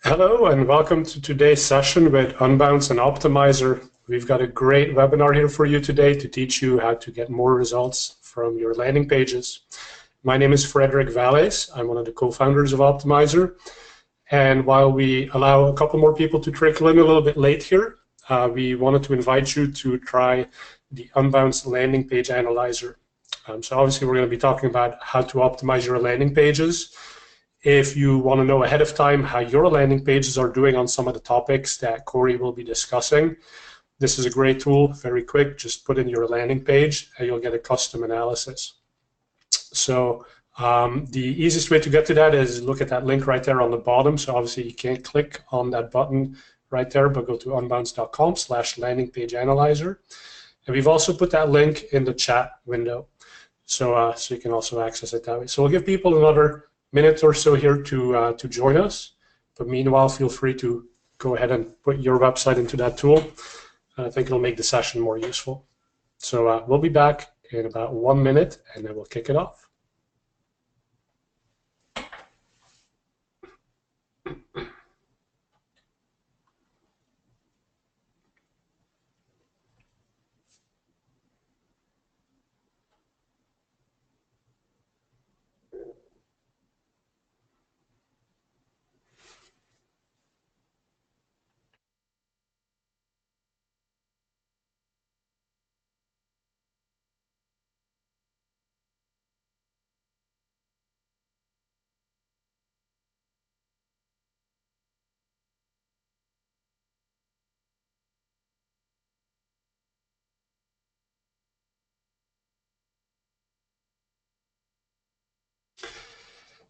Hello and welcome to today's session with Unbounce and Optmyzr. We've got a great webinar here for you today to teach you how to get more results from your landing pages. My name is Frederick Vallaeys. I'm one of the co-founders of Optmyzr. And while we allow a couple more people to trickle in a little bit late here, we wanted to invite you to try the Unbounce landing page analyzer. So obviously we're going to be talking about how to optimize your landing pages. If you want to know ahead of time how your landing pages are doing on some of the topics that Corey will be discussing, this is a great tool, very quick. Just put in your landing page and you'll get a custom analysis. So the easiest way to get to that is look at that link right there on the bottom. So obviously you can't click on that button right there, but go to unbounce.com/landing page analyzer. And we've also put that link in the chat window. So you can also access it that way. So we'll give people another minute or so here to join us. But meanwhile, feel free to go ahead and put your website into that tool. I think it'll make the session more useful. So we'll be back in about 1 minute, and then we'll kick it off.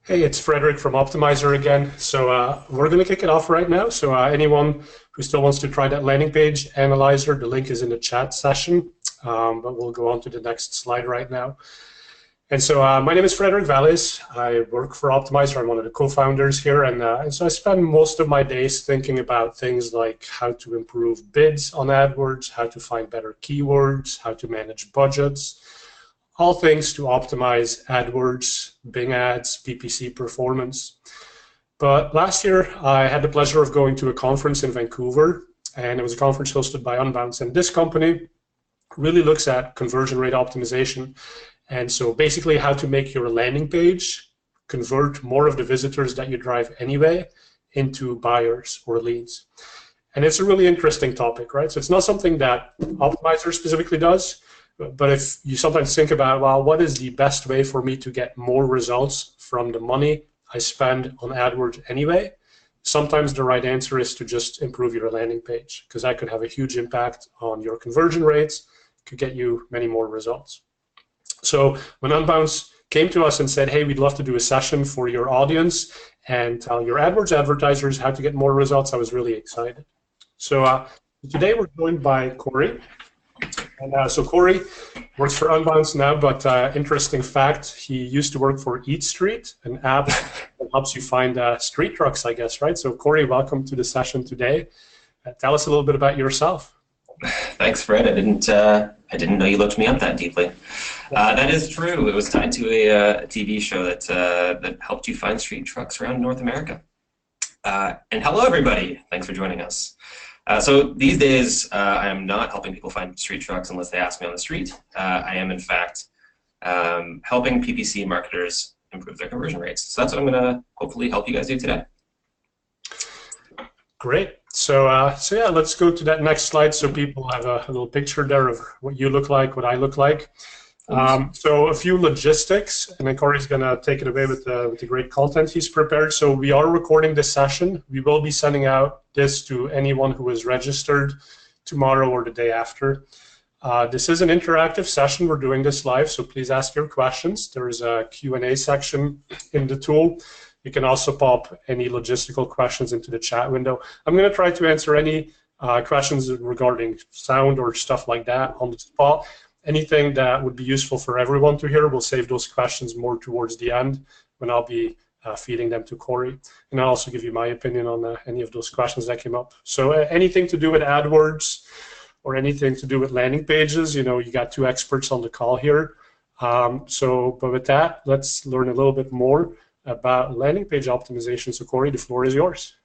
Hey, it's Frederick from Optmyzr again. So we're going to kick it off right now. So anyone who still wants to try that landing page analyzer, the link is in the chat session. But we'll go on to the next slide right now. And so my name is Frederick Vallaeys. I work for Optmyzr. I'm one of the co-founders here. And so I spend most of my days thinking about things like how to improve bids on AdWords, how to find better keywords, how to manage budgets, all things to optimize AdWords, Bing ads, PPC performance. But last year, I had the pleasure of going to a conference in Vancouver, and it was a conference hosted by Unbounce. And this company really looks at conversion rate optimization. And so basically how to make your landing page convert more of the visitors that you drive anyway into buyers or leads. And it's a really interesting topic, right? So it's not something that Optmyzr specifically does, but if you sometimes think about, well, what is the best way for me to get more results from the money I spend on AdWords anyway? Sometimes the right answer is to just improve your landing page, because that could have a huge impact on your conversion rates, could get you many more results. So when Unbounce came to us and said, hey, we'd love to do a session for your audience and tell your AdWords advertisers how to get more results, I was really excited. So today we're joined by Corey. And so Corey works for Unbounce now, but interesting fact, he used to work for Eat Street, an app that helps you find street trucks, I guess, right? So Corey, welcome to the session today. Tell us a little bit about yourself. Thanks, Fred. I didn't know you looked me up that deeply. That is true. It was tied to a TV show that helped you find street trucks around North America. And hello, everybody. Thanks for joining us. So these days, I am not helping people find street trucks unless they ask me on the street. I am, in fact, helping PPC marketers improve their conversion rates. So that's what I'm going to hopefully help you guys do today. Great. So yeah, let's go to that next slide so people have a little picture there of what you look like, what I look like. So a few logistics, and then Corey's going to take it away with the great content he's prepared. So we are recording this session. We will be sending out this to anyone who is registered tomorrow or the day after. This is an interactive session. We're doing this live, so please ask your questions. There is a Q&A section in the tool. You can also pop any logistical questions into the chat window. I'm going to try to answer any questions regarding sound or stuff like that on the spot. Anything that would be useful for everyone to hear, we'll save those questions more towards the end when I'll be feeding them to Corey. And I'll also give you my opinion on any of those questions that came up. So anything to do with AdWords or anything to do with landing pages, you know, you got two experts on the call here. But with that, let's learn a little bit more about landing page optimization. So Corey, the floor is yours.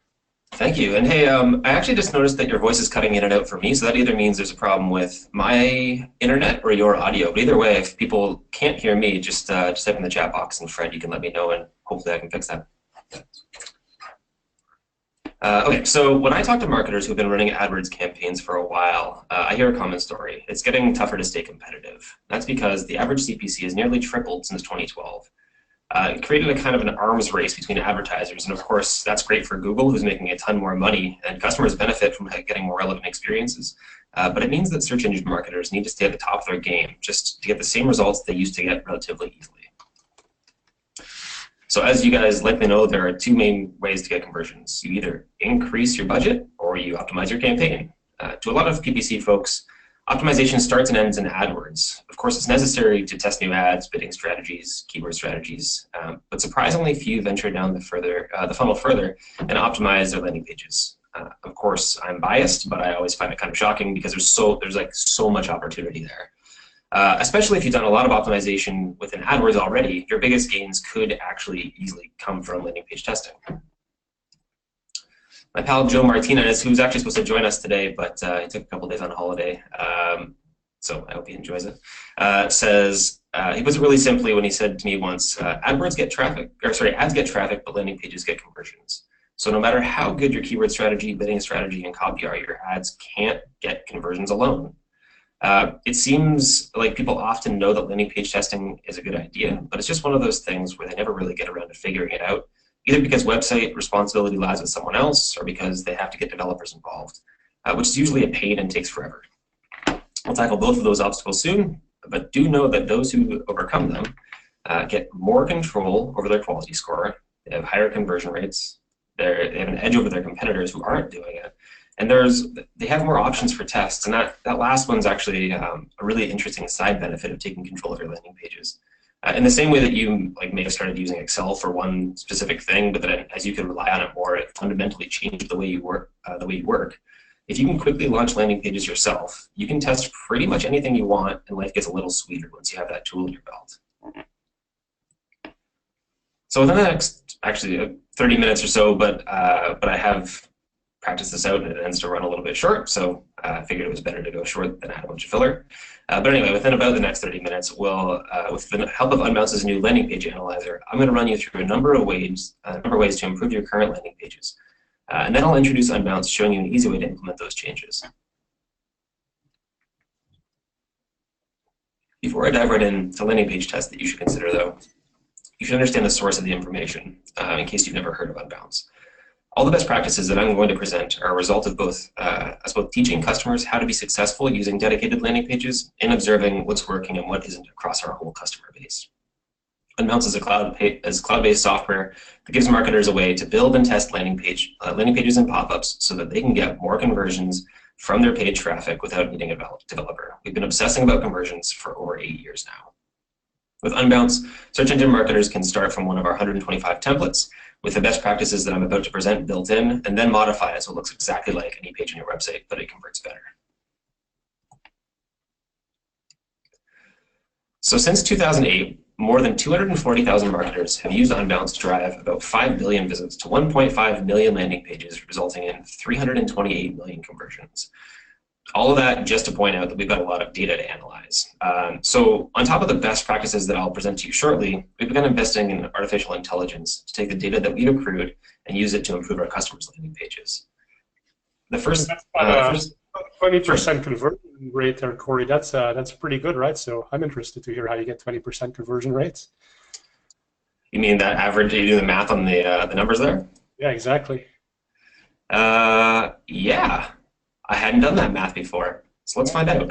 Thank you. And hey, I actually just noticed that your voice is cutting in and out for me, so that either means there's a problem with my internet or your audio. But either way, if people can't hear me, just type in the chat box, and Fred, you can let me know, and hopefully I can fix that. Okay, so when I talk to marketers who've been running AdWords campaigns for a while, I hear a common story. It's getting tougher to stay competitive. That's because the average CPC has nearly tripled since 2012. It created a kind of an arms race between advertisers, and of course that's great for Google, who's making a ton more money, and customers benefit from getting more relevant experiences. But it means that search engine marketers need to stay at the top of their game just to get the same results they used to get relatively easily. So as you guys likely know, there are two main ways to get conversions. You either increase your budget or you optimize your campaign. To a lot of PPC folks, optimization starts and ends in AdWords. Of course, it's necessary to test new ads, bidding strategies, keyword strategies, but surprisingly few venture down the funnel further and optimize their landing pages. Of course, I'm biased, but I always find it kind of shocking because there's like so much opportunity there. Especially if you've done a lot of optimization within AdWords already, your biggest gains could actually easily come from landing page testing. My pal Joe Martinez, who's actually supposed to join us today, but he took a couple days on holiday, so I hope he enjoys it, says, he puts it really simply when he said to me once, ads get traffic, but landing pages get conversions. So no matter how good your keyword strategy, bidding strategy, and copy are, your ads can't get conversions alone. It seems like people often know that landing page testing is a good idea, but it's just one of those things where they never really get around to figuring it out, either because website responsibility lies with someone else or because they have to get developers involved, which is usually a pain and takes forever. We'll tackle both of those obstacles soon, but do know that those who overcome them get more control over their quality score, they have higher conversion rates, they have an edge over their competitors who aren't doing it, and they have more options for tests, and that last one's actually a really interesting side benefit of taking control of your landing pages. In the same way that you may have started using Excel for one specific thing, but then as you can rely on it more, it fundamentally changed the way you work. If you can quickly launch landing pages yourself, you can test pretty much anything you want, and life gets a little sweeter once you have that tool in your belt. So within the next, actually, 30 minutes or so, but I have practiced this out and it ends to run a little bit short, so I figured it was better to go short than add a bunch of filler. But anyway, within about the next 30 minutes, we'll, with the help of Unbounce's new landing page analyzer, I'm going to run you through a number of ways to improve your current landing pages. And then I'll introduce Unbounce, showing you an easy way to implement those changes. Before I dive right into landing page tests that you should consider, though, you should understand the source of the information, in case you've never heard of Unbounce. All the best practices that I'm going to present are a result of both teaching customers how to be successful using dedicated landing pages and observing what's working and what isn't across our whole customer base. Unbounce is cloud-based software that gives marketers a way to build and test landing pages and pop-ups so that they can get more conversions from their paid traffic without needing a developer. We've been obsessing about conversions for over 8 years now. With Unbounce, search engine marketers can start from one of our 125 templates with the best practices that I'm about to present built in, and then modify it so it looks exactly like any page on your website, but it converts better. So since 2008, more than 240,000 marketers have used Unbounce to drive about 5 billion visits to 1.5 million landing pages, resulting in 328 million conversions. All of that just to point out that we've got a lot of data to analyze. So on top of the best practices that I'll present to you shortly, we've begun investing in artificial intelligence to take the data that we've accrued and use it to improve our customers' landing pages. The first, 20% conversion rate there, Corey. That's pretty good, right? So I'm interested to hear how you get 20% conversion rates. You mean that average? You do the math on the numbers there? Yeah, exactly. Yeah. I hadn't done that math before, so let's find out.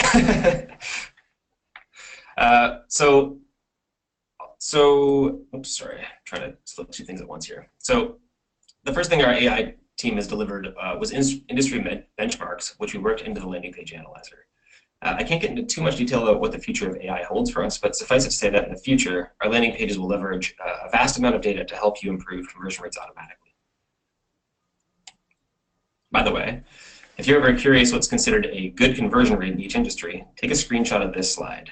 Oops, sorry, I'm trying to slip two things at once here. So the first thing our AI team has delivered was industry benchmarks, which we worked into the landing page analyzer. I can't get into too much detail about what the future of AI holds for us, but suffice it to say that in the future, our landing pages will leverage a vast amount of data to help you improve conversion rates automatically. By the way, if you're ever curious what's considered a good conversion rate in each industry, take a screenshot of this slide.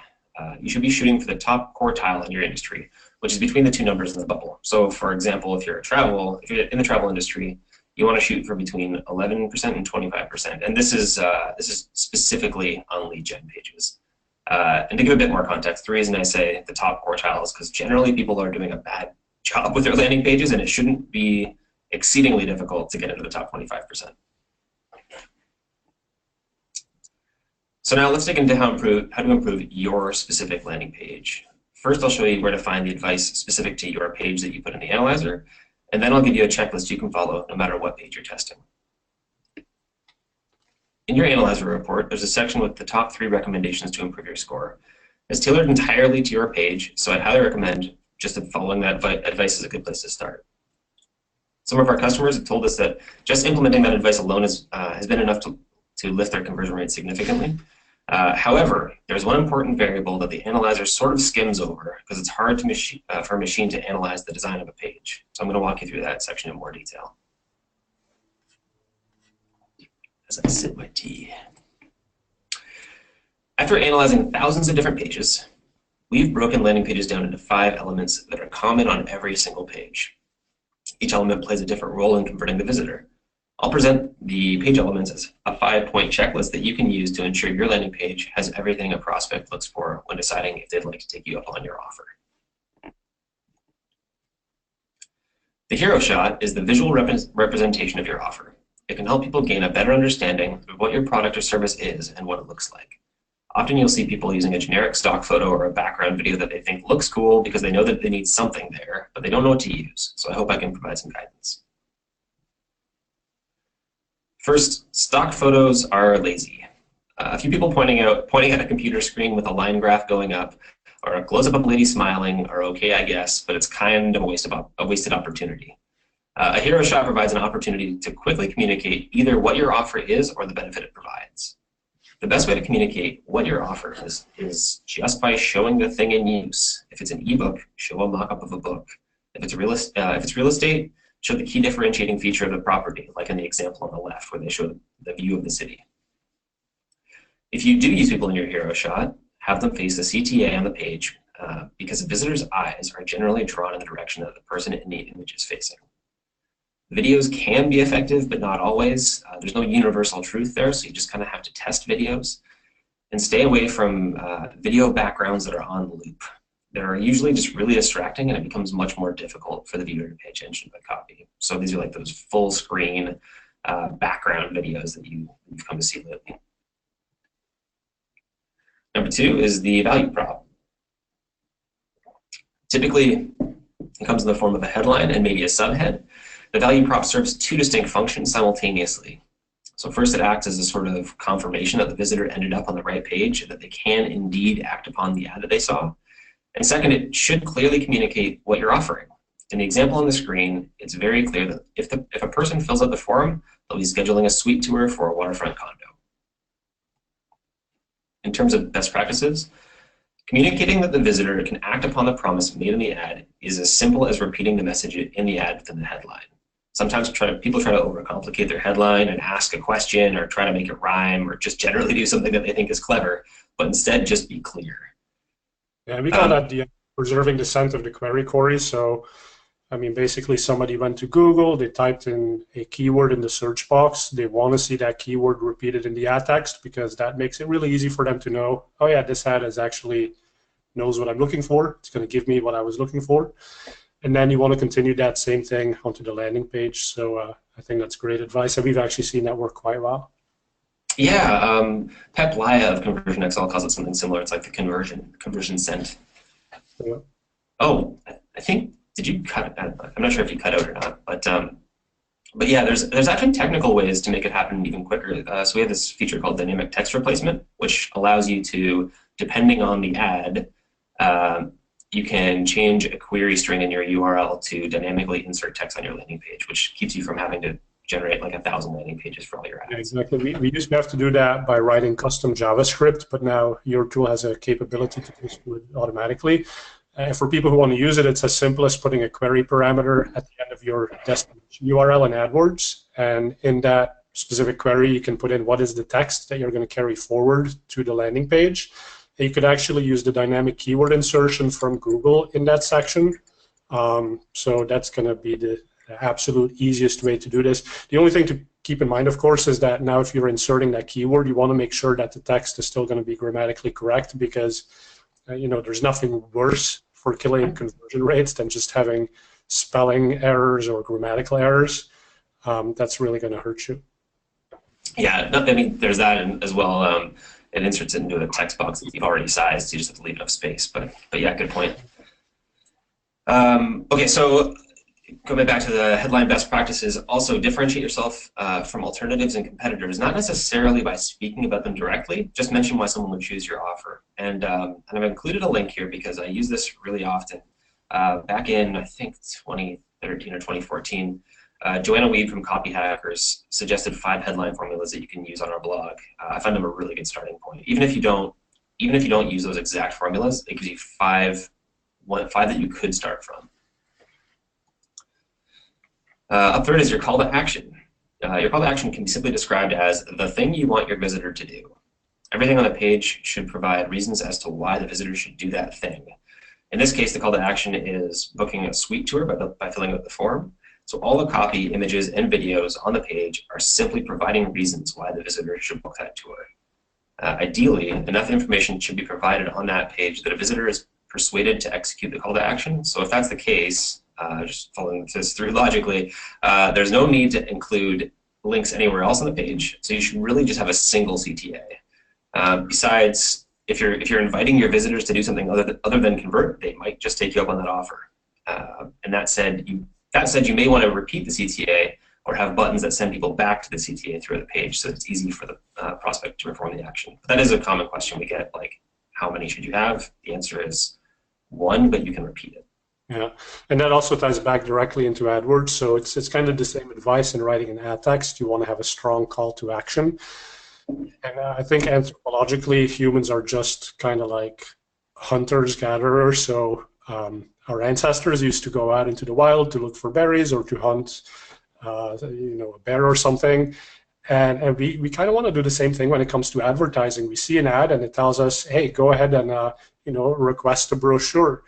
You should be shooting for the top quartile in your industry, which is between the two numbers in the bubble. So for example, if you're in the travel industry, you want to shoot for between 11% and 25%. And this is specifically on lead gen pages. And to give a bit more context, the reason I say the top quartile is because generally people are doing a bad job with their landing pages, and it shouldn't be exceedingly difficult to get into the top 25%. So now let's dig into how to improve your specific landing page. First, I'll show you where to find the advice specific to your page that you put in the analyzer, and then I'll give you a checklist you can follow no matter what page you're testing. In your analyzer report, there's a section with the top 3 recommendations to improve your score. It's tailored entirely to your page, so I'd highly recommend just following that advice is a good place to start. Some of our customers have told us that just implementing that advice alone has been enough to lift their conversion rate significantly. However, there's one important variable that the analyzer sort of skims over because it's hard for a machine to analyze the design of a page. So I'm going to walk you through that section in more detail. As I sip my tea. After analyzing thousands of different pages, we've broken landing pages down into 5 elements that are common on every single page. Each element plays a different role in converting the visitor. I'll present the page elements as a 5-point checklist that you can use to ensure your landing page has everything a prospect looks for when deciding if they'd like to take you up on your offer. The hero shot is the visual representation of your offer. It can help people gain a better understanding of what your product or service is and what it looks like. Often you'll see people using a generic stock photo or a background video that they think looks cool because they know that they need something there, but they don't know what to use. So I hope I can provide some guidance. First, stock photos are lazy. A few people pointing at a computer screen with a line graph going up or a close-up of a lady smiling are okay, I guess, but it's kind of a wasted opportunity. A hero shot provides an opportunity to quickly communicate either what your offer is or the benefit it provides. The best way to communicate what your offer is just by showing the thing in use. If it's an ebook, show a mock-up of a book. If it's real estate, show the key differentiating feature of the property, like in the example on the left where they show the view of the city. If you do use people in your hero shot, have them face the CTA on the page because a visitor's eyes are generally drawn in the direction that the person in the image is facing. Videos can be effective, but not always. There's no universal truth there, so you just kind of have to test videos. And stay away from video backgrounds that are on loop. They're usually just really distracting, and it becomes much more difficult for the viewer to pay attention to the copy. So these are like those full screen background videos that you've come to see lately. Number 2 is the value prop. Typically, it comes in the form of a headline and maybe a subhead. The value prop serves 2 distinct functions simultaneously. So first, it acts as a sort of confirmation that the visitor ended up on the right page, that they can indeed act upon the ad that they saw. And second, it should clearly communicate what you're offering. In the example on the screen, it's very clear that if a person fills out the form, they'll be scheduling a suite tour for a waterfront condo. In terms of best practices, communicating that the visitor can act upon the promise made in the ad is as simple as repeating the message in the ad within the headline. Sometimes people try to overcomplicate their headline and ask a question or try to make it rhyme or just generally do something that they think is clever, but instead just be clear. Yeah, we call that the preserving the scent of the query, Corey. So, I mean, basically somebody went to Google, they typed in a keyword in the search box. They want to see that keyword repeated in the ad text because that makes it really easy for them to know, oh yeah, this ad is actually knows what I'm looking for. It's going to give me what I was looking for. And then you want to continue that same thing onto the landing page. So I think that's great advice. And we've actually seen that work quite well. Yeah, Pep Laya of Conversion XL calls it something similar. It's like the conversion scent. Yeah. Oh, I think, did you cut? I'm not sure if you cut out or not, but yeah, there's actually technical ways to make it happen even quicker. So we have this feature called dynamic text replacement, which allows you to, depending on the ad, you can change a query string in your URL to dynamically insert text on your landing page, which keeps you from having to generate like 1,000 landing pages for all your ads. Yeah, exactly. We used to have to do that by writing custom JavaScript, but now your tool has a capability to just do it automatically. And for people who want to use it, it's as simple as putting a query parameter at the end of your destination URL in AdWords. And in that specific query, you can put in what is the text that you're going to carry forward to the landing page. And you could actually use the dynamic keyword insertion from Google in that section. So that's going to be the absolute easiest way to do this. The only thing to keep in mind, of course, is that now if you're inserting that keyword, you want to make sure that the text is still going to be grammatically correct, because there's nothing worse for killing conversion rates than just having spelling errors or grammatical errors. That's really going to hurt you. Yeah, I mean, there's that as well. It inserts it into a text box that you've already sized, so you just have to leave enough space. But yeah, good point. Okay, so going back to the headline best practices, also differentiate yourself from alternatives and competitors, not necessarily by speaking about them directly, just mention why someone would choose your offer. And I've included a link here because I use this really often. Back in, I think, 2013 or 2014, Joanna Weed from Copy Hackers suggested 5 headline formulas that you can use on our blog. I find them a really good starting point. Even if you don't use those exact formulas, it gives you five that you could start from. Up third is your call to action. Your call to action can be simply described as the thing you want your visitor to do. Everything on the page should provide reasons as to why the visitor should do that thing. In this case, the call to action is booking a suite tour by filling out the form. So all the copy, images, and videos on the page are simply providing reasons why the visitor should book that tour. Ideally, enough information should be provided on that page that a visitor is persuaded to execute the call to action. So if that's the case, just following this through logically, there's no need to include links anywhere else on the page. So you should really just have a single CTA. Besides, if you're inviting your visitors to do something other than convert, they might just take you up on that offer. And that said, you may want to repeat the CTA or have buttons that send people back to the CTA through the page, so it's easy for the prospect to perform the action. But that is a common question we get, like, how many should you have? The answer is 1, but you can repeat it. Yeah, and that also ties back directly into AdWords. So it's kind of the same advice in writing an ad text. You want to have a strong call to action. And I think anthropologically, humans are just kind of like hunters, gatherers. So our ancestors used to go out into the wild to look for berries or to hunt, a bear or something. And we kind of want to do the same thing when it comes to advertising. We see an ad and it tells us, hey, go ahead and request a brochure.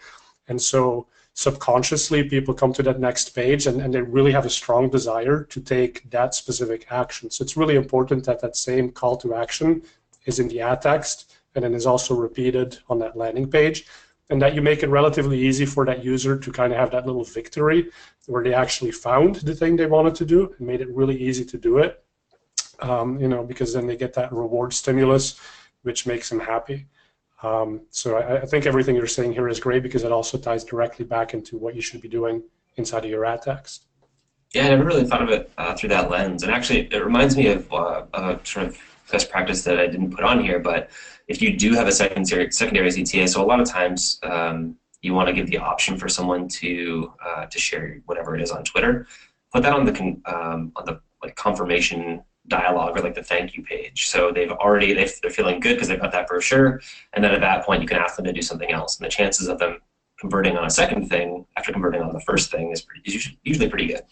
And so subconsciously, people come to that next page and they really have a strong desire to take that specific action. So it's really important that that same call to action is in the ad text and then is also repeated on that landing page, and that you make it relatively easy for that user to kind of have that little victory where they actually found the thing they wanted to do and made it really easy to do it, because then they get that reward stimulus, which makes them happy. So I think everything you're saying here is great because it also ties directly back into what you should be doing inside of your ad text. Yeah, I never really thought of it through that lens. And actually, it reminds me of a sort of best practice that I didn't put on here. But if you do have a secondary CTA, so a lot of times you want to give the option for someone to share whatever it is on Twitter. Put that on the confirmation dialogue or like the thank you page. So they're feeling good because they've got that brochure, and then at that point you can ask them to do something else, and the chances of them converting on a second thing after converting on the first thing is usually pretty good.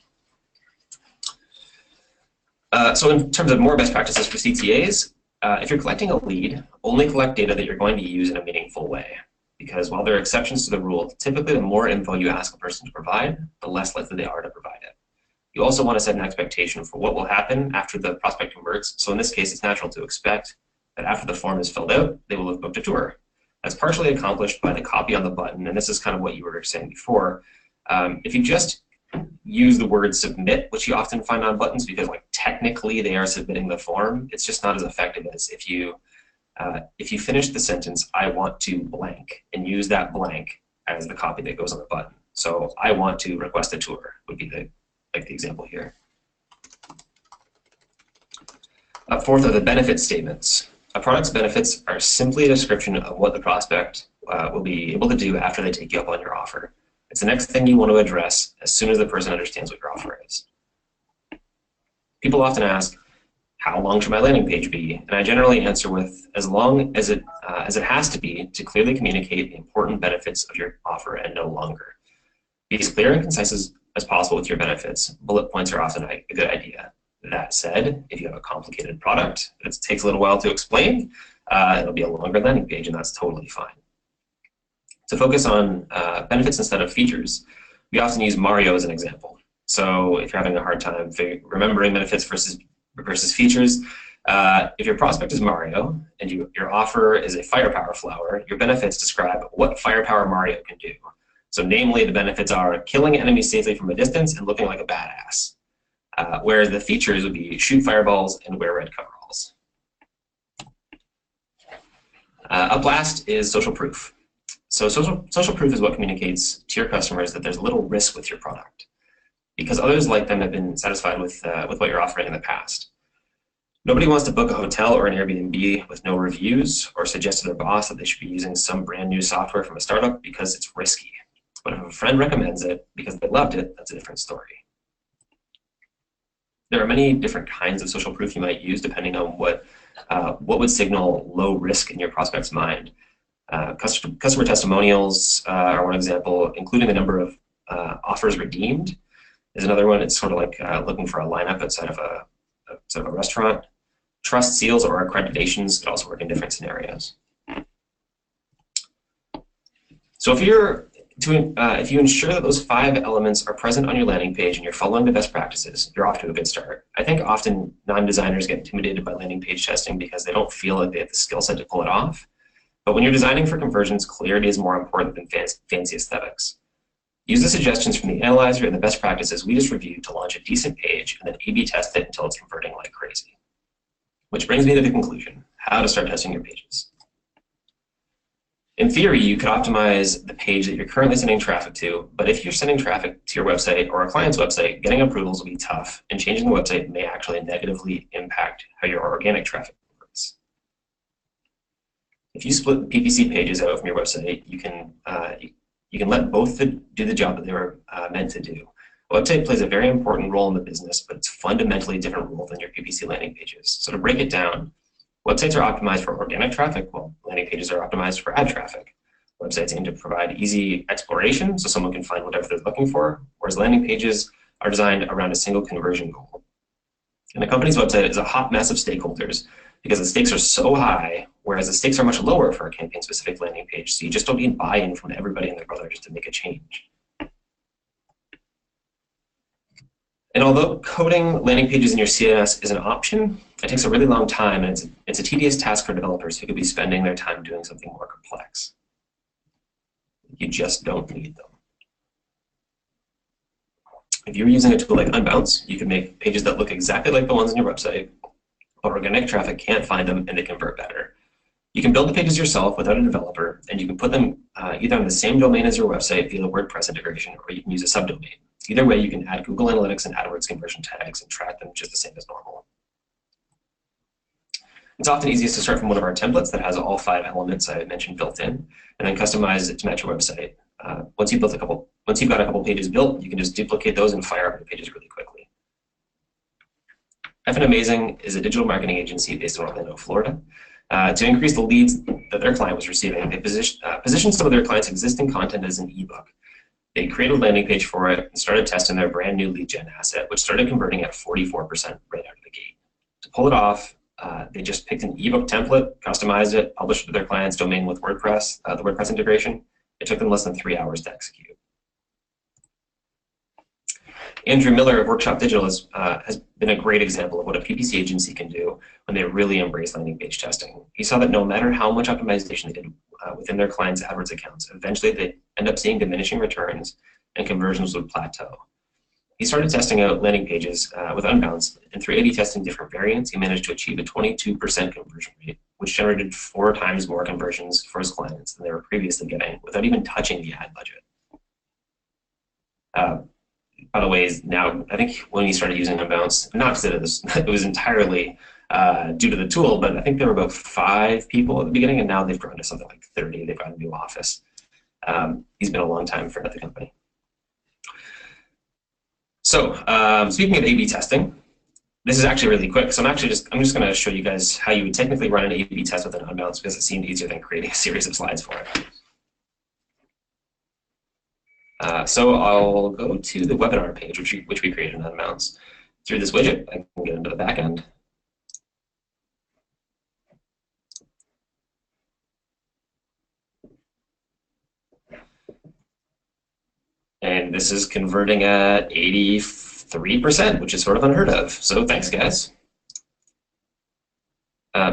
So in terms of more best practices for CTAs, if you're collecting a lead, only collect data that you're going to use in a meaningful way, because while there are exceptions to the rule, typically the more info you ask a person to provide, the less likely they are to provide it. You also want to set an expectation for what will happen after the prospect converts. So in this case, it's natural to expect that after the form is filled out, they will have booked a tour. That's partially accomplished by the copy on the button, and this is kind of what you were saying before. If you just use the word submit, which you often find on buttons because technically they are submitting the form, it's just not as effective as if you finish the sentence, I want to blank, and use that blank as the copy that goes on the button. So I want to request a tour would be the example here. Fourth are the benefit statements. A product's benefits are simply a description of what the prospect will be able to do after they take you up on your offer. It's the next thing you want to address as soon as the person understands what your offer is. People often ask, how long should my landing page be? And I generally answer with, as long as it has to be to clearly communicate the important benefits of your offer and no longer. Be as clear and concise as possible with your benefits. Bullet points are often a good idea. That said, if you have a complicated product that takes a little while to explain, it'll be a longer landing page, and that's totally fine. To focus on benefits instead of features, we often use Mario as an example. So if you're having a hard time remembering benefits versus features, if your prospect is Mario and your offer is a firepower flower, your benefits describe what firepower Mario can do. So namely, the benefits are killing enemies safely from a distance and looking like a badass. Whereas the features would be shoot fireballs and wear red coveralls. Up last is social proof. So social proof is what communicates to your customers that there's little risk with your product, because others like them have been satisfied with what you're offering in the past. Nobody wants to book a hotel or an Airbnb with no reviews or suggest to their boss that they should be using some brand new software from a startup because it's risky. But if a friend recommends it because they loved it, that's a different story. There are many different kinds of social proof you might use depending on what would signal low risk in your prospect's mind. Customer testimonials are one example, including the number of offers redeemed is another one. It's sort of like looking for a lineup outside of a restaurant. Trust seals or accreditations could also work in different scenarios. So if you ensure that those 5 elements are present on your landing page and you're following the best practices, you're off to a good start. I think often non-designers get intimidated by landing page testing because they don't feel like they have the skill set to pull it off. But when you're designing for conversions, clarity is more important than fancy aesthetics. Use the suggestions from the analyzer and the best practices we just reviewed to launch a decent page and then A/B test it until it's converting like crazy. Which brings me to the conclusion, how to start testing your pages. In theory, you could optimize the page that you're currently sending traffic to, but if you're sending traffic to your website or a client's website, getting approvals will be tough, and changing the website may actually negatively impact how your organic traffic works. If you split the PPC pages out from your website, you can let both do the job that they were meant to do. A website plays a very important role in the business, but it's fundamentally a different role than your PPC landing pages. So to break it down, websites are optimized for organic traffic, while landing pages are optimized for ad traffic. Websites aim to provide easy exploration so someone can find whatever they're looking for, whereas landing pages are designed around a single conversion goal. And a company's website is a hot mess of stakeholders because the stakes are so high, whereas the stakes are much lower for a campaign-specific landing page, so you just don't need buy-in from everybody and their brother just to make a change. And although coding landing pages in your CMS is an option, it takes a really long time, and it's a tedious task for developers who could be spending their time doing something more complex. You just don't need them. If you're using a tool like Unbounce, you can make pages that look exactly like the ones on your website, but organic traffic can't find them and they convert better. You can build the pages yourself without a developer, and you can put them either on the same domain as your website via the WordPress integration, or you can use a subdomain. Either way, you can add Google Analytics and AdWords conversion tags and track them just the same as normal. It's often easiest to start from one of our templates that has all 5 elements I mentioned built in, and then customize it to match your website. Once you've got a couple pages built, you can just duplicate those and fire up your pages really quickly. Amazing is a digital marketing agency based in Orlando, Florida. To increase the leads that their client was receiving, they positioned some of their clients' existing content as an ebook. They created a landing page for it and started testing their brand new lead gen asset, which started converting at 44% right out of the gate. To pull it off, they just picked an ebook template, customized it, published it to their client's domain with WordPress, the WordPress integration. It took them less than 3 hours to execute. Andrew Miller of Workshop Digital has been a great example of what a PPC agency can do when they really embrace landing page testing. He saw that no matter how much optimization they did within their clients' AdWords accounts, eventually they end up seeing diminishing returns and conversions would plateau. He started testing out landing pages with Unbounce, and through A/B testing different variants, he managed to achieve a 22% conversion rate, which generated 4 times more conversions for his clients than they were previously getting without even touching the ad budget. By the way, now I think when he started using Unbounce, not that it was entirely due to the tool, but I think there were about 5 people at the beginning, and now they've grown to something like 30. They've got a new office. He's been a long time friend at the company. So speaking of A/B testing, this is actually really quick. So I'm just going to show you guys how you would technically run an A/B test with an Unbounce because it seemed easier than creating a series of slides for it. So I'll go to the webinar page, which we created in Unbounce. Through this widget, I can get into the back end. And this is converting at 83%, which is sort of unheard of. So thanks, guys.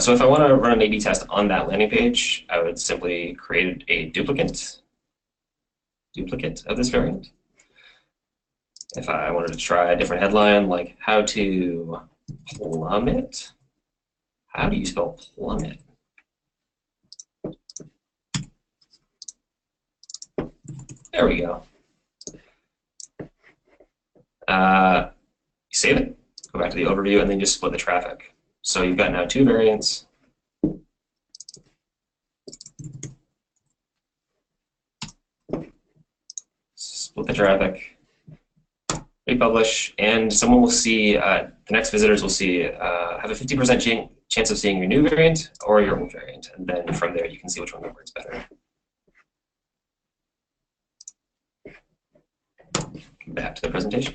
So if I want to run an A/B test on that landing page, I would simply create a duplicate of this variant. If I wanted to try a different headline, like how to plummet, how do you spell plummet? There we go. You save it, go back to the overview, and then just split the traffic. So you've got now two variants. Split the traffic, republish, and someone will see, the next visitors will see, have a 50% chance of seeing your new variant or your old variant. And then from there, you can see which one works better. Back to the presentation.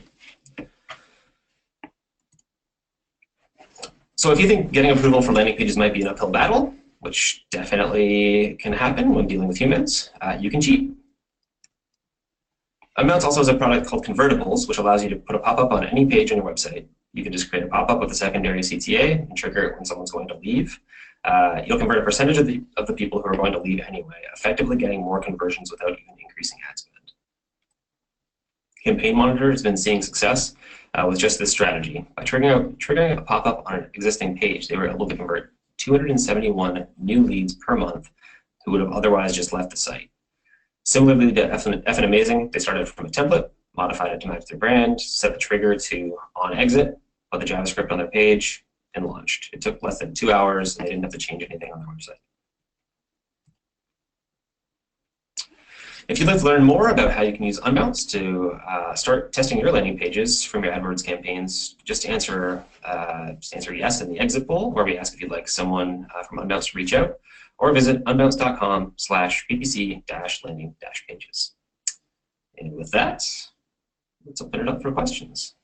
So if you think getting approval for landing pages might be an uphill battle, which definitely can happen when dealing with humans, you can cheat. Unbounce also has a product called Convertibles, which allows you to put a pop-up on any page on your website. You can just create a pop-up with a secondary CTA and trigger it when someone's going to leave. You'll convert a percentage of the people who are going to leave anyway, effectively getting more conversions without even increasing ad spend. Campaign Monitor has been seeing success with just this strategy. By triggering a pop-up on an existing page, they were able to convert 271 new leads per month who would have otherwise just left the site. Similarly to Effin' Amazing, they started from a template, modified it to match their brand, set the trigger to on exit, put the JavaScript on their page, and launched. It took less than 2 hours, and they didn't have to change anything on their website. If you'd like to learn more about how you can use Unbounce to start testing your landing pages from your AdWords campaigns, just answer yes in the exit poll, where we ask if you'd like someone from Unbounce to reach out, or visit unbounce.com/ppc-landing-pages. And with that, let's open it up for questions.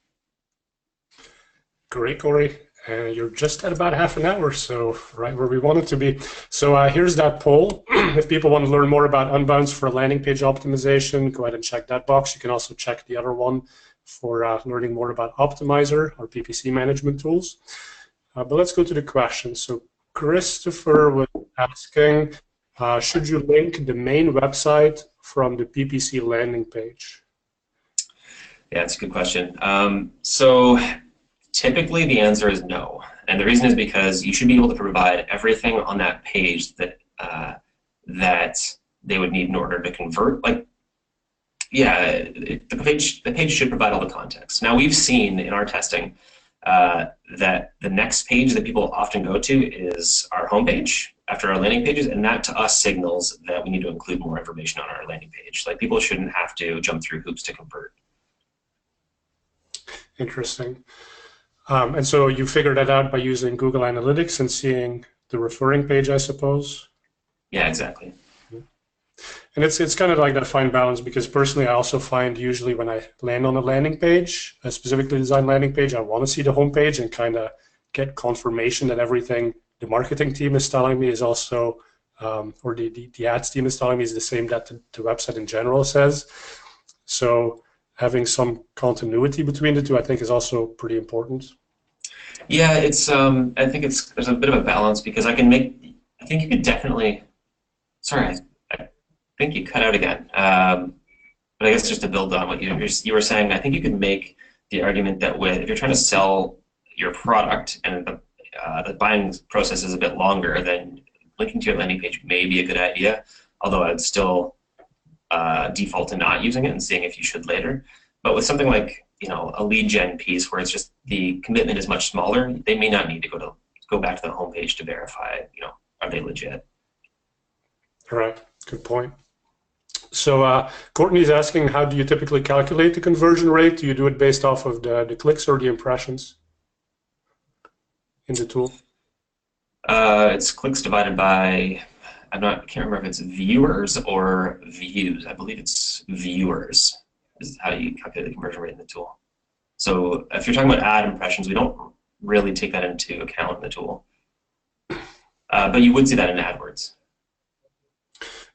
Great, Corey. You're just at about half an hour, so right where we want it to be. So here's that poll. If people want to learn more about Unbounce for landing page optimization, go ahead and check that box. You can also check the other one for learning more about Optmyzr, or PPC management tools. But let's go to the questions. So Christopher was asking, should you link the main website from the PPC landing page? Yeah, that's a good question. So typically the answer is no. And the reason is because you should be able to provide everything on that page that that they would need in order to convert. Like, yeah, the page should provide all the context. Now, we've seen in our testing that the next page that people often go to is our homepage after our landing pages, and that to us signals that we need to include more information on our landing page. Like, people shouldn't have to jump through hoops to convert. Interesting. And so you figured that out by using Google Analytics and seeing the referring page, I suppose? Yeah, exactly. And it's kind of like that fine balance, because personally I also find usually when I land on a landing page, a specifically designed landing page, I want to see the home page and kind of get confirmation that everything the marketing team is telling me is also, or the ads team is telling me is the same that the website in general says. So having some continuity between the two, I think, is also pretty important. Yeah, it's. I think there's a bit of a balance, because I think you could definitely. Sorry, I think you cut out again. But I guess just to build on what you were saying, I think you could make the argument that if you're trying to sell your product and the buying process is a bit longer, then linking to your landing page may be a good idea. Although I'd still default to not using it and seeing if you should later. But with something like a lead gen piece where it's just the commitment is much smaller, they may not need to go back to the home page to verify, are they legit? All right, good point. So Courtney's asking, how do you typically calculate the conversion rate? Do you do it based off of the clicks or the impressions in the tool? It's clicks divided by, I can't remember if it's viewers or views. I believe it's viewers is how you calculate the conversion rate in the tool. So if you're talking about ad impressions, we don't really take that into account in the tool. But you would see that in AdWords.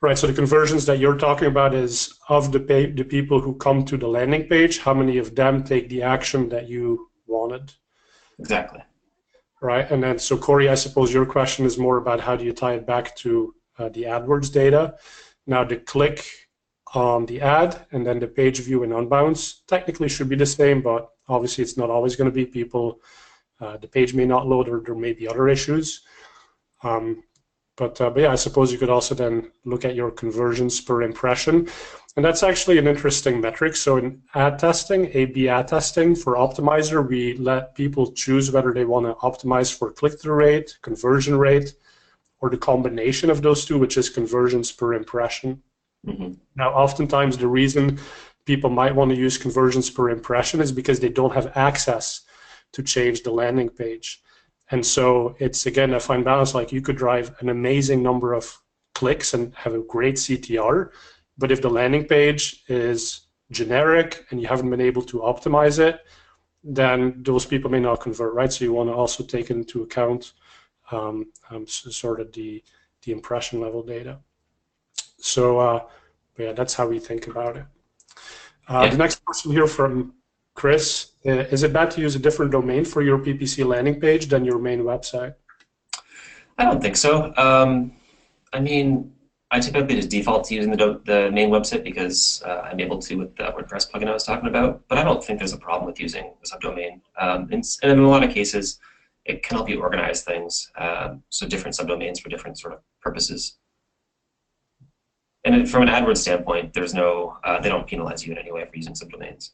Right, so the conversions that you're talking about is of the people who come to the landing page, how many of them take the action that you wanted? Exactly. Right, and then so Corey, I suppose your question is more about how do you tie it back to the AdWords data. Now the click on the ad and then the page view and Unbounce technically should be the same, but obviously it's not always going to be. People, the page may not load or there may be other issues. But yeah, I suppose you could also then look at your conversions per impression. And that's actually an interesting metric. So in ad testing, A/B ad testing for Optmyzr, we let people choose whether they want to optimize for click-through rate, conversion rate, or the combination of those two, which is conversions per impression. Mm-hmm. Now, oftentimes the reason people might want to use conversions per impression is because they don't have access to change the landing page. And so it's, again, a fine balance. Like you could drive an amazing number of clicks and have a great CTR, but if the landing page is generic and you haven't been able to optimize it, then those people may not convert, right? So you want to also take into account sort of the impression level data. So yeah, that's how we think about it. The next question here from Chris, is it bad to use a different domain for your PPC landing page than your main website? I don't think so. I mean, I typically just default to using the main website because I'm able to with the WordPress plugin I was talking about, but I don't think there's a problem with using a subdomain. And in a lot of cases, it can help you organize things, so different subdomains for different sort of purposes. And from an AdWords standpoint, there's no, they don't penalize you in any way for using subdomains.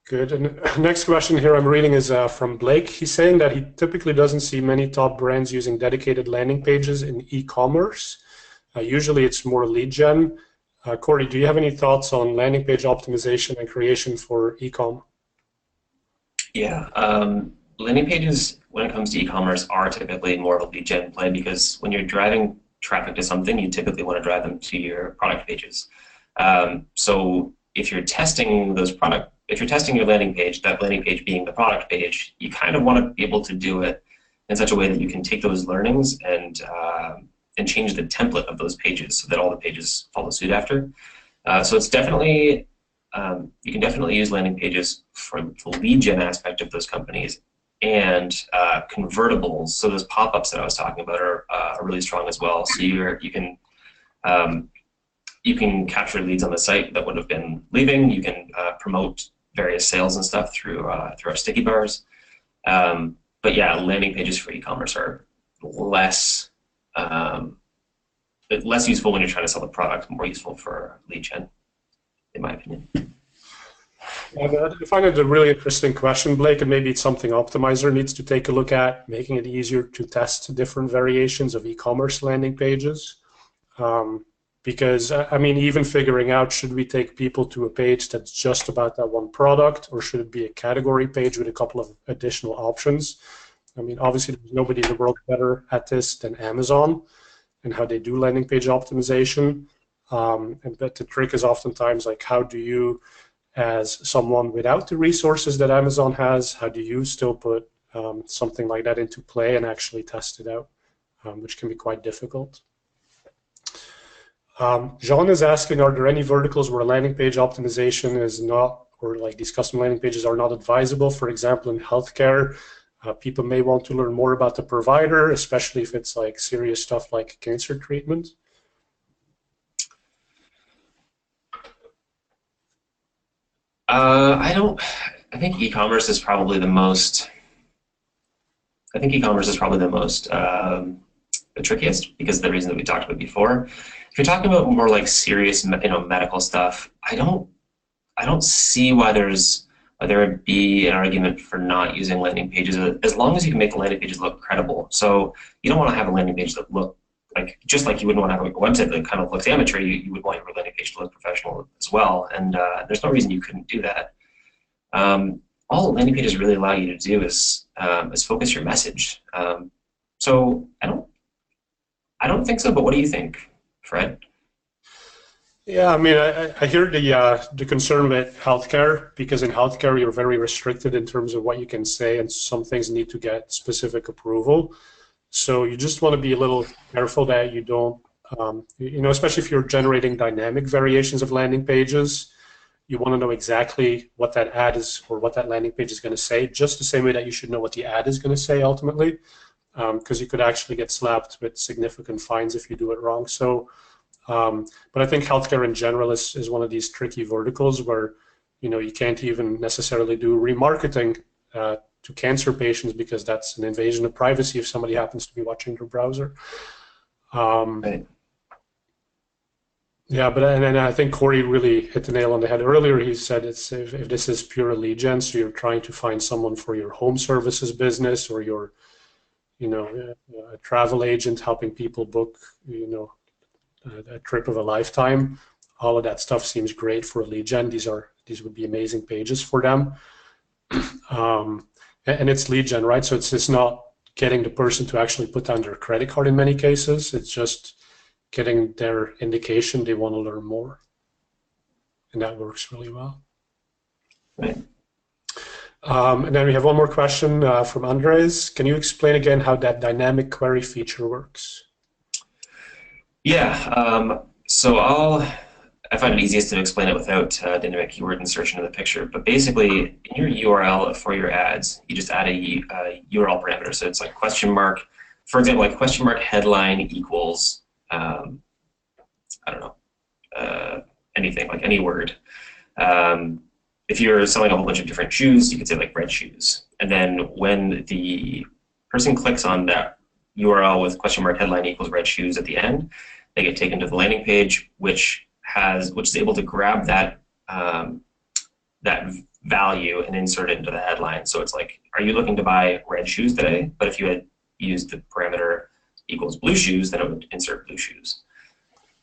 Good. And next question here I'm reading is from Blake. He's saying that he typically doesn't see many top brands using dedicated landing pages in e-commerce. Usually it's more lead gen. Corey, do you have any thoughts on landing page optimization and creation for e-com? Yeah, landing pages when it comes to e-commerce are typically more of a lead gen play because when you're driving traffic to something, you typically want to drive them to your product pages. So if you're testing if you're testing your landing page, that landing page being the product page, you kind of want to be able to do it in such a way that you can take those learnings and change the template of those pages so that all the pages follow suit after. So it's definitely, you can definitely use landing pages for the lead gen aspect of those companies, and convertibles. So those pop-ups that I was talking about are really strong as well. So you can capture leads on the site that would have been leaving. You can promote various sales and stuff through our sticky bars. But yeah, landing pages for e-commerce are less useful when you're trying to sell a product, more useful for lead gen, in my opinion. I find it a really interesting question, Blake, and maybe it's something Optmyzr needs to take a look at, making it easier to test different variations of e-commerce landing pages. Because, I mean, even figuring out, should we take people to a page that's just about that one product, or should it be a category page with a couple of additional options? I mean, obviously, there's nobody in the world better at this than Amazon and how they do landing page optimization. But the trick is oftentimes, like, how do you, as someone without the resources that Amazon has, how do you still put something like that into play and actually test it out, which can be quite difficult. Jean is asking, are there any verticals where landing page optimization is not, or like these custom landing pages are not advisable? For example, in healthcare, people may want to learn more about the provider, especially if it's like serious stuff like cancer treatment. I think e-commerce is probably the most. I think e-commerce is probably the trickiest because of the reason that we talked about before. If you're talking about more like serious, medical stuff, I don't see why there would be an argument for not using landing pages, as long as you can make the landing pages look credible. So you don't want to have a landing page that look like, just like you wouldn't want to have a website that kind of looks amateur, you would want your landing page to look professional as well. And there's no reason you couldn't do that. All landing pages really allow you to do is focus your message. So I don't think so, but what do you think, Fred? Yeah, I mean, I hear the concern with healthcare, because in healthcare you're very restricted in terms of what you can say, and some things need to get specific approval. So you just want to be a little careful that you don't, especially if you're generating dynamic variations of landing pages, you want to know exactly what that ad is or what that landing page is going to say, just the same way that you should know what the ad is going to say ultimately, because you could actually get slapped with significant fines if you do it wrong. So, but I think healthcare in general is one of these tricky verticals where, you can't even necessarily do remarketing to cancer patients because that's an invasion of privacy if somebody happens to be watching your browser. Right. Yeah, and I think Corey really hit the nail on the head earlier. He said if this is pure lead gen, so you're trying to find someone for your home services business or your, a travel agent helping people book, a trip of a lifetime. All of that stuff seems great for a lead gen. These would be amazing pages for them. And it's lead gen, right? So it's not getting the person to actually put down their credit card in many cases. It's just getting their indication they want to learn more. And that works really well. Right. And then we have one more question from Andres. Can you explain again how that dynamic query feature works? Yeah, so I find it easiest to explain it without dynamic keyword insertion in the picture. But basically, in your URL for your ads, you just add a URL parameter. So it's like question mark, for example, like question mark headline equals, I don't know, anything, like any word. If you're selling a whole bunch of different shoes, you could say like red shoes. And then when the person clicks on that URL with question mark headline equals red shoes at the end, they get taken to the landing page, which is able to grab that that value and insert it into the headline. So it's like, are you looking to buy red shoes today? But if you had used the parameter equals blue shoes, then it would insert blue shoes.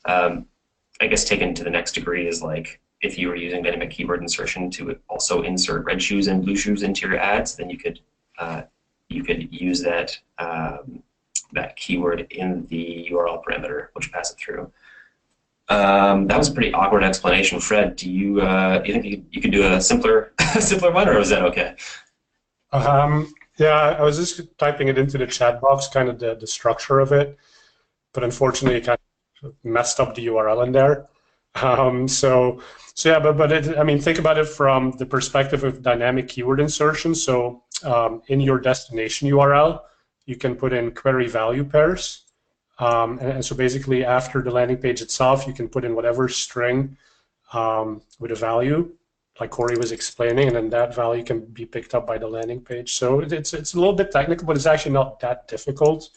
I guess taken to the next degree is like, if you were using dynamic keyword insertion to also insert red shoes and blue shoes into your ads, then you could use that that keyword in the URL parameter, which pass it through. That was a pretty awkward explanation. Fred, do you think you could do a simpler simpler one, or was that okay? Yeah, I was just typing it into the chat box, kind of the structure of it, but unfortunately it kind of messed up the URL in there. So yeah, but I mean, think about it from the perspective of dynamic keyword insertion. So in your destination URL, you can put in query value pairs. And so basically after the landing page itself, you can put in whatever string with a value, like Corey was explaining, and then that value can be picked up by the landing page. So it's a little bit technical, but it's actually not that difficult.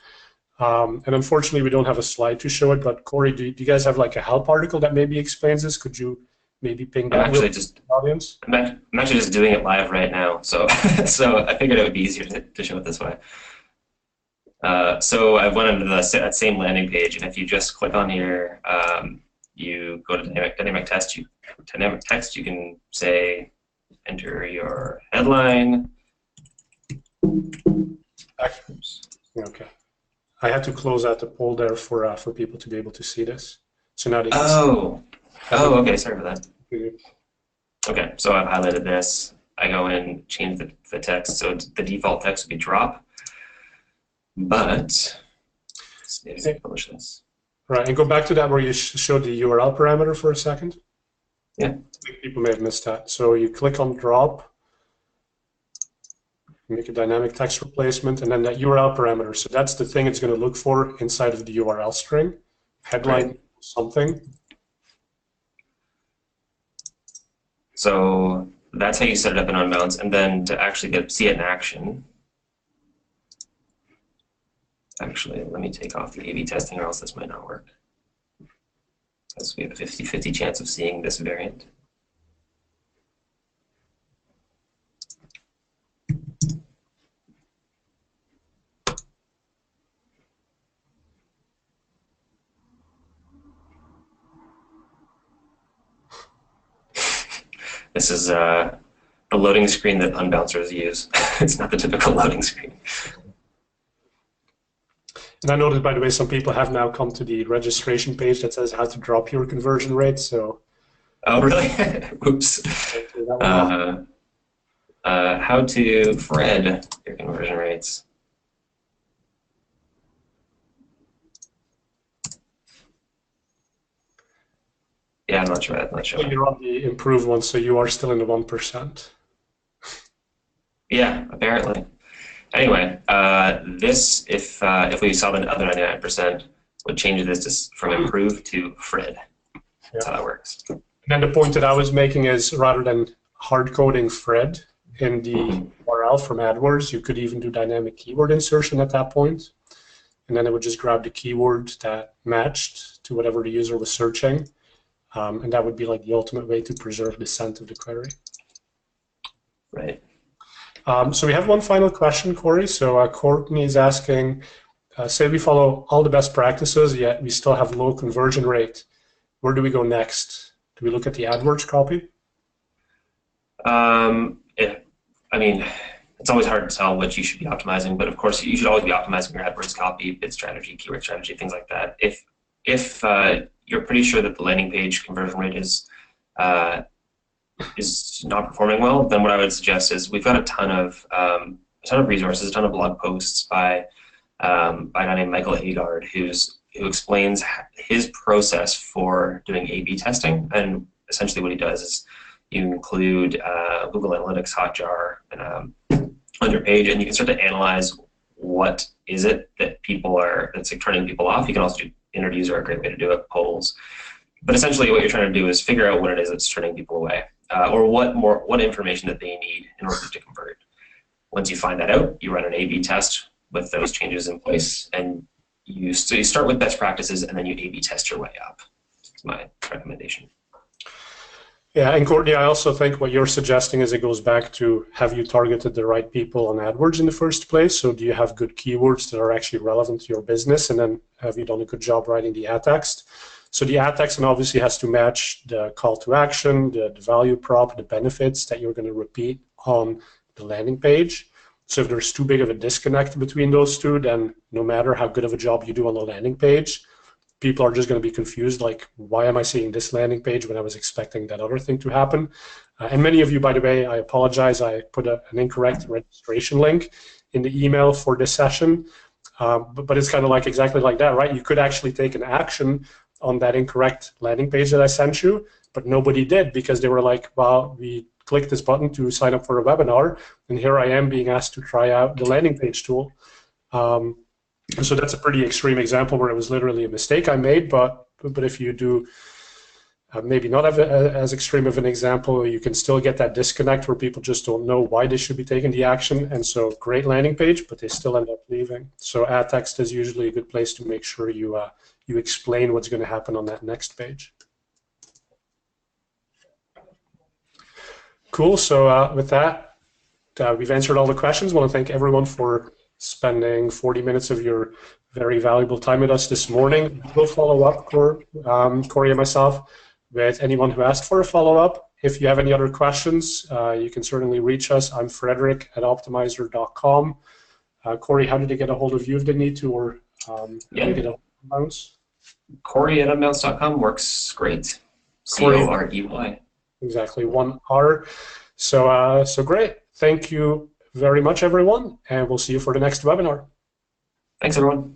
And unfortunately, we don't have a slide to show it, but Corey, do you guys have like a help article that maybe explains this? Could you maybe ping that to the audience? I'm actually just doing it live right now, so so I figured it would be easier to show it this way. So I've went into that same landing page, and if you just click on here, you go to dynamic text. You can say enter your headline. Okay. I had to close out the poll there for people to be able to see this. So now they can see. Okay. Sorry for that. Okay, so I've highlighted this. I go in, change the text. So the default text would be drop. But maybe I publish this. Right, and go back to that where you showed the URL parameter for a second. Yeah. I think people may have missed that. So you click on drop, make a dynamic text replacement, and then that URL parameter. So that's the thing it's going to look for inside of the URL string. Headline right. Something. So that's how you set it up in Unbounce. And then to actually see it in action, actually, let me take off the A/B testing, or else this might not work. Because we have a 50-50 chance of seeing this variant. This is the loading screen that unbouncers use. It's not the typical loading screen. And I noticed, by the way, some people have now come to the registration page that says how to drop your conversion rate. So. Oh, really? Oops. How to Fred your conversion rates. Yeah, I'm not sure. I'm not sure. You're on the improved one, so you are still in the 1%. Yeah, apparently. Anyway, this, if we saw the other 99%, would change this from improved to Fred. That's Yeah. how that works. And then the point that I was making is rather than hard coding Fred in the URL from AdWords, you could even do dynamic keyword insertion at that point. And then it would just grab the keyword that matched to whatever the user was searching. And that would be like the ultimate way to preserve the scent of the query. Right. So we have one final question, Corey. So Courtney is asking, say we follow all the best practices, yet we still have low conversion rate. Where do we go next? Do we look at the AdWords copy? I mean, it's always hard to tell what you should be optimizing, but of course you should always be optimizing your AdWords copy, bid strategy, keyword strategy, things like that. If you're pretty sure that the landing page conversion rate is not performing well, then what I would suggest is we've got a ton of resources, a ton of blog posts by a guy named Michael Agard who explains his process for doing A/B testing. And essentially what he does is you include Google Analytics, Hotjar, and on your page, and you can start to analyze what is it that that's like turning people off. You can also do interviews are a great way to do it, polls. But essentially what you're trying to do is figure out what it is that's turning people away, or what information that they need in order to convert. Once you find that out, you run an A/B test with those changes in place, and you start with best practices, and then you A/B test your way up. That's my recommendation. Yeah, and Courtney, I also think what you're suggesting is it goes back to, have you targeted the right people on AdWords in the first place? So do you have good keywords that are actually relevant to your business? And then have you done a good job writing the ad text? So the ad text obviously has to match the call to action, the value prop, the benefits that you're going to repeat on the landing page. So if there's too big of a disconnect between those two, then no matter how good of a job you do on the landing page, people are just going to be confused, like, why am I seeing this landing page when I was expecting that other thing to happen? And many of you, by the way, I apologize, I put an incorrect registration link in the email for this session, but it's kind of like exactly like that, right? You could actually take an action on that incorrect landing page that I sent you, but nobody did because they were like, well, we clicked this button to sign up for a webinar, and here I am being asked to try out the landing page tool. So that's a pretty extreme example where it was literally a mistake I made, but if you do maybe not have as extreme of an example, you can still get that disconnect where people just don't know why they should be taking the action, and so great landing page, but they still end up leaving. So ad text is usually a good place to make sure you explain what's going to happen on that next page. Cool, so with that, we've answered all the questions. I want to thank everyone for spending 40 minutes of your very valuable time with us this morning. We'll follow up, Corey and myself, with anyone who asked for a follow-up. If you have any other questions, you can certainly reach us. I'm Frederick at Optmyzr.com. Corey, how did they get a hold of you if they need to, or how do they get a hold of Unbounce? Corey at Unbounce.com works great. Corey. Exactly, 1 R. So great. Thank you very much, everyone, and we'll see you for the next webinar. Thanks, everyone.